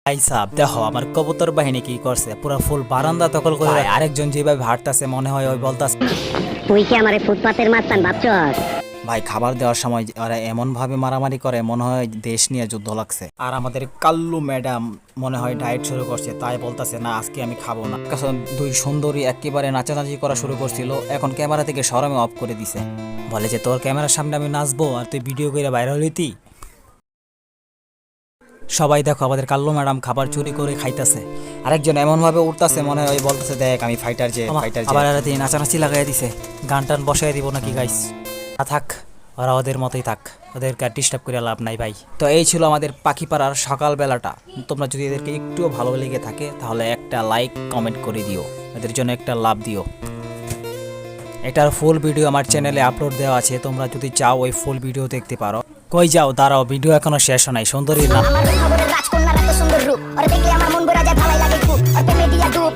ভাই সাহেব দেখো আমার কবুতর বাহিনী কি করছে, পুরো ফুল বারান্দা দখল করে। আরেকজন যেভাবে হাঁটতেছে মনে হয় ওই বলতাছে তুই কি আমারে ফুটপাতের মাস্তান ভাবছস? ভাই খাবার দেওয়ার সময় ওরা এমন ভাবে মারামারি করে মনে হয় দেশ নিয়ে যুদ্ধ লাগছে। আর আমাদের কাল্লু ম্যাডাম মনে হয় ডায়েট শুরু করছে, তাই বলতাছে না আজকে আমি খাবো না। কারণ দুই সুন্দরী একেবারে নাচানাচি করা শুরু করছিল, এখন ক্যামেরা থেকে সরমে অফ করে দিছে। বলে যে তোর ক্যামেরার সামনে আমি নাচবো আর তুই ভিডিও করে ভাইরাল হইতি। সবাই দেখো আমাদের কাল্লু ম্যাডাম খাবার চুরি করে খাইতেছে, আরেকজন এমন ভাবে উঠতেছে মনে হয় বলতেছে দেখ আমি ফাইটার যে আবার এরা দিয়ে নাচানাচি লাগাই দিছে, গান টান বসাই দিব নাকি গাইস। থাক ওরা ওদের মতোই থাক, ওদেরকে আর ডিস্টার্ব করে লাভ নাই ভাই। তো এই ছিল আমাদের পাখিপাড়ার সকালবেলাটা। তোমরা যদি এদেরকে একটুও ভালো লেগে থাকে তাহলে একটা লাইক কমেন্ট করে দিও, এদের জন্য একটা লাভ দিও। এটার ফুল ভিডিও আমার চ্যানেলে আপলোড দেওয়া আছে, তোমরা যদি চাও ওই ফুল ভিডিও দেখতে পারো। কই যাও, দাঁড়াও, ভিডিও এখনো শেষ হয় নাই। সুন্দরী না আমার খবরের রাজকন্যার এত সুন্দর রূপ, আর দেখলে আমার মন ভরে যায়, ভালোই লাগে খুব। আর প্রেমে দিয়া ডুব,